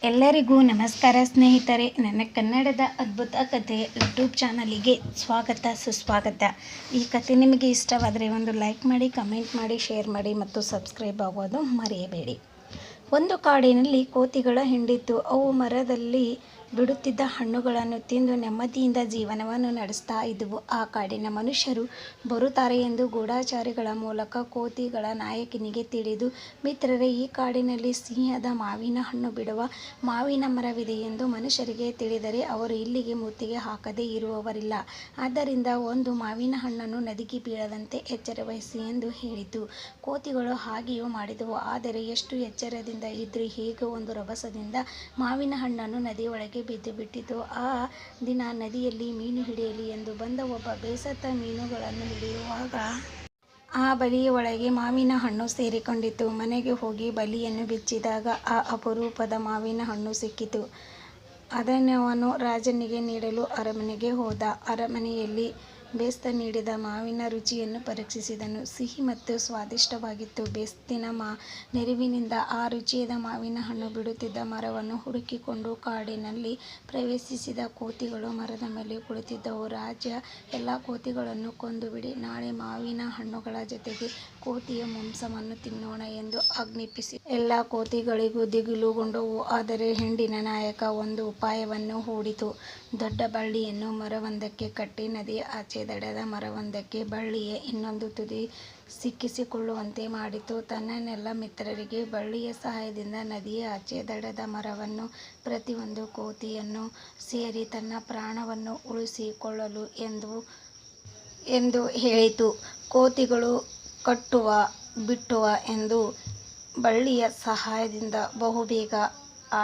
ಎಲ್ಲರಿಗೂ ನಮಸ್ಕಾರ ಸ್ನೇಹಿತರೆ. ನನ್ನ ಕನ್ನಡದ ಅದ್ಭುತ ಕಥೆ ಯೂಟ್ಯೂಬ್ ಚಾನಲಿಗೆ ಸ್ವಾಗತ ಸುಸ್ವಾಗತ. ಈ ಕಥೆ ನಿಮಗೆ ಇಷ್ಟವಾದರೆ ಒಂದು ಲೈಕ್ ಮಾಡಿ, ಕಮೆಂಟ್ ಮಾಡಿ, ಶೇರ್ ಮಾಡಿ ಮತ್ತು ಸಬ್ಸ್ಕ್ರೈಬ್ ಆಗೋದು ಮರೆಯಬೇಡಿ. ಒಂದು ಕಾಡಿನಲ್ಲಿ ಕೋತಿಗಳ ಹಿಂಡಿತ್ತು. ಅವು ಮರದಲ್ಲಿ ಬಿಡುತ್ತಿದ್ದ ಹಣ್ಣುಗಳನ್ನು ತಿಂದು ನೆಮ್ಮದಿಯಿಂದ ಜೀವನವನ್ನು ನಡೆಸ್ತಾ ಇದ್ದವು. ಆ ಕಾಡಿನ ಮನುಷ್ಯರು ಬರುತ್ತಾರೆ ಎಂದು ಗೂಢಚಾರಿಗಳ ಮೂಲಕ ಕೋತಿಗಳ ನಾಯಕನಿಗೆ ತಿಳಿದು, ಮಿತ್ರರೇ, ಈ ಕಾಡಿನಲ್ಲಿ ಸಿಹಿಯಾದ ಮಾವಿನ ಹಣ್ಣು ಬಿಡುವ ಮಾವಿನ ಮರವಿದೆ ಎಂದು ಮನುಷ್ಯರಿಗೆ ತಿಳಿದರೆ ಅವರು ಇಲ್ಲಿಗೆ ಮುತ್ತಿಗೆ ಹಾಕದೇ ಇರುವವರಿಲ್ಲ. ಆದ್ದರಿಂದ ಒಂದು ಮಾವಿನ ಹಣ್ಣನ್ನು ನದಿಗೆ ಬೀಳದಂತೆ ಎಚ್ಚರವಹಿಸಿ ಎಂದು ಹೇಳಿತು. ಕೋತಿಗಳು ಹಾಗೆಯೂ ಮಾಡಿದವು. ಆದರೆ ಎಷ್ಟು ಎಚ್ಚರದಿಂದ ಇದ್ರೂ ಹೇಗೋ ಒಂದು ರಭಸದಿಂದ ಮಾವಿನ ಹಣ್ಣನ್ನು ನದಿಯೊಳಗೆ ಬಿದ್ದು ಬಿಟ್ಟಿತು. ಆ ದಿನ ನದಿಯಲ್ಲಿ ಮೀನು ಹಿಡಿಯಲಿ ಎಂದು ಬಂದ ಒಬ್ಬ ಬೇಸತ್ತ ಮೀನುಗಳನ್ನು ಹಿಡಿಯುವಾಗ ಆ ಬಲೆಯ ಒಳಗೆ ಮಾವಿನ ಹಣ್ಣು ಸೇರಿಕೊಂಡಿತು. ಮನೆಗೆ ಹೋಗಿ ಬಲೆಯನ್ನು ಬಿಚ್ಚಿದಾಗ ಆ ಅಪರೂಪದ ಮಾವಿನ ಹಣ್ಣು ಸಿಕ್ಕಿತು. ಅದನ್ನವನು ರಾಜನಿಗೆ ನೀಡಲು ಅರಮನೆಗೆ ಹೋದ. ಅರಮನೆಯಲ್ಲಿ ಬೇಸ್ತ ನೀಡಿದ ಮಾವಿನ ರುಚಿಯನ್ನು ಪರೀಕ್ಷಿಸಿದನು. ಸಿಹಿ ಮತ್ತು ಸ್ವಾದಿಷ್ಟವಾಗಿತ್ತು. ಬೇಸ್ತಿನ ನೆರವಿನಿಂದ ಆ ರುಚಿಯಾದ ಮಾವಿನ ಹಣ್ಣು ಬಿಡುತ್ತಿದ್ದ ಮರವನ್ನು ಹುಡುಕಿಕೊಂಡು ಕಾಡಿನಲ್ಲಿ ಪ್ರವೇಶಿಸಿದ. ಕೋತಿಗಳು ಮರದ ಮೇಲೆ ಕುಳಿತಿದ್ದವು. ರಾಜ, ಎಲ್ಲ ಕೋತಿಗಳನ್ನು ಕೊಂದುಬಿಡಿ, ನಾಳೆ ಮಾವಿನ ಹಣ್ಣುಗಳ ಜೊತೆಗೆ ಕೋತಿಯ ಮಾಂಸವನ್ನು ತಿನ್ನೋಣ ಎಂದು ಆಜ್ಞಾಪಿಸಿ. ಎಲ್ಲ ಕೋತಿಗಳಿಗೂ ದಿಗಿಲುಗೊಂಡವು. ಆದರೆ ಹಿಂಡಿನ ನಾಯಕ ಒಂದು ಉಪಾಯವನ್ನು ಹೂಡಿತು. ದೊಡ್ಡ ಬಳ್ಳಿಯನ್ನು ಮರವೊಂದಕ್ಕೆ ಕಟ್ಟಿ ನದಿಯ ಆಚೆ ದಡದ ಮರವೊಂದಕ್ಕೆ ಬಳ್ಳಿಯ ಇನ್ನೊಂದು ತುದಿ ಸಿಕ್ಕಿಸಿಕೊಳ್ಳುವಂತೆ ಮಾಡಿತು. ತನ್ನೆಲ್ಲ ಮಿತ್ರರಿಗೆ ಬಳ್ಳಿಯ ಸಹಾಯದಿಂದ ನದಿಯ ಆಚೆ ದಡದ ಮರವನ್ನು ಪ್ರತಿಯೊಂದು ಕೋತಿಯನ್ನು ಸೇರಿ ತನ್ನ ಪ್ರಾಣವನ್ನು ಉಳಿಸಿಕೊಳ್ಳಲು ಎಂದು ಹೇಳಿತು. ಕೋತಿಗಳು ಕಟ್ಟುವ ಬಿಟ್ಟುವ ಎಂದು ಬಳ್ಳಿಯ ಸಹಾಯದಿಂದ ಬಹುಬೇಗ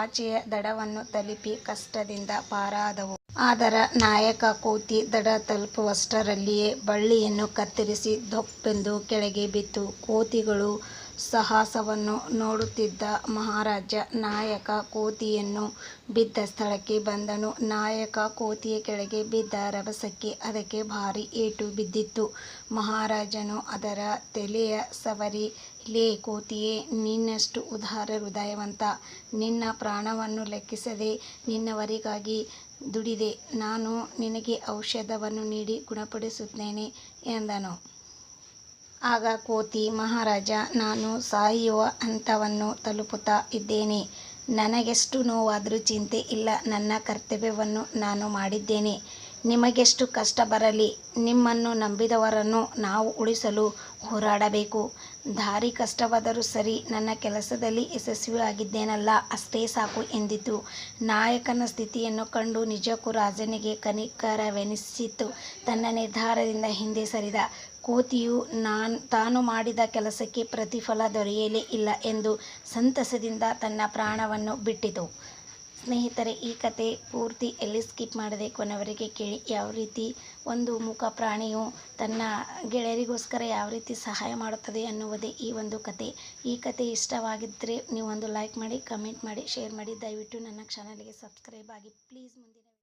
ಆಚೆಯ ದಡವನ್ನು ತಲುಪಿ ಕಷ್ಟದಿಂದ ಪಾರಾದವು. ಆದರೆ ನಾಯಕ ಕೋತಿ ದಡ ತಲುಪುವಷ್ಟರಲ್ಲಿಯೇ ಬಳ್ಳಿಯನ್ನು ಕತ್ತರಿಸಿ ಧೊಪ್ಪೆಂದು ಕೆಳಗೆ ಬಿತ್ತು. ಕೋತಿಗಳ ಸಾಹಸವನ್ನು ನೋಡುತ್ತಿದ್ದ ಮಹಾರಾಜ ನಾಯಕ ಕೋತಿಯನ್ನು ಬಿದ್ದ ಸ್ಥಳಕ್ಕೆ ಬಂದನು. ನಾಯಕ ಕೋತಿಯ ಕೆಳಗೆ ಬಿದ್ದ ರಭಸಕ್ಕೆ ಅದಕ್ಕೆ ಭಾರೀ ಏಟು ಬಿದ್ದಿತು. ಮಹಾರಾಜನು ಅದರ ತಲೆಯ ಸವರಿ, ಲೇ ಕೋತಿಯೇ, ನೀನೆಷ್ಟು ಉದಾರ ಹೃದಯವಂತ. ನಿನ್ನ ಪ್ರಾಣವನ್ನು ಲೆಕ್ಕಿಸದೆ ನಿನ್ನವರಿಗಾಗಿ ದುಡಿದೆ. ನಾನು ನಿನಗೆ ಔಷಧವನ್ನು ನೀಡಿ ಗುಣಪಡಿಸುತ್ತೇನೆ ಎಂದನು. ಆಗ ಕೋತಿ, ಮಹಾರಾಜ, ನಾನು ಸಾಯುವ ಹಂತವನ್ನು ತಲುಪುತ್ತಾ ಇದ್ದೇನೆ. ನನಗೆಷ್ಟು ನೋವಾದರೂ ಚಿಂತೆ ಇಲ್ಲ. ನನ್ನ ಕರ್ತವ್ಯವನ್ನು ನಾನು ಮಾಡಿದ್ದೇನೆ. ನಿಮಗೆಷ್ಟು ಕಷ್ಟ ಬರಲಿ, ನಿಮ್ಮನ್ನು ನಂಬಿದವರನ್ನು ನಾವು ಉಳಿಸಲು ಹೋರಾಡಬೇಕು. ದಾರಿ ಕಷ್ಟವಾದರೂ ಸರಿ, ನನ್ನ ಕೆಲಸದಲ್ಲಿ ಯಶಸ್ವಿಯಾಗಿದ್ದೇನಲ್ಲ, ಅಷ್ಟೇ ಸಾಕು ಎಂದಿತು. ನಾಯಕನ ಸ್ಥಿತಿಯನ್ನು ಕಂಡು ನಿಜಕ್ಕೂ ರಾಜನಿಗೆ ಕನಿಕರವೆನಿಸಿತು. ತನ್ನ ನಿರ್ಧಾರದಿಂದ ಹಿಂದೆ ಸರಿದ. ಕೋತಿಯು ತಾನು ಮಾಡಿದ ಕೆಲಸಕ್ಕೆ ಪ್ರತಿಫಲ ದೊರೆಯಲೇ ಇಲ್ಲ ಎಂದು ಸಂತಸದಿಂದ ತನ್ನ ಪ್ರಾಣವನ್ನು ಬಿಟ್ಟಿತು. ಸ್ನೇಹಿತರೆ, ಈ ಕತೆ ಪೂರ್ತಿ ಎಲ್ಲಿ ಸ್ಕಿಪ್ ಮಾಡದೆ ಕೊನೆವರೆಗೆ ಕೇಳಿ. ಯಾವ ರೀತಿ ಒಂದು ಮೂಕ ಪ್ರಾಣಿಯು ತನ್ನ ಗೆಳೆಯರಿಗೋಸ್ಕರ ಯಾವ ರೀತಿ ಸಹಾಯ ಮಾಡುತ್ತದೆ ಅನ್ನುವುದೇ ಈ ಒಂದು ಕತೆ. ಈ ಕತೆ ಇಷ್ಟವಾಗಿದ್ದರೆ ನೀವೊಂದು ಲೈಕ್ ಮಾಡಿ, ಕಮೆಂಟ್ ಮಾಡಿ, ಶೇರ್ ಮಾಡಿ. ದಯವಿಟ್ಟು ನನ್ನ ಚಾನಲ್ಗೆ ಸಬ್ಸ್ಕ್ರೈಬ್ ಆಗಿ ಪ್ಲೀಸ್. ಮುಂದಿನ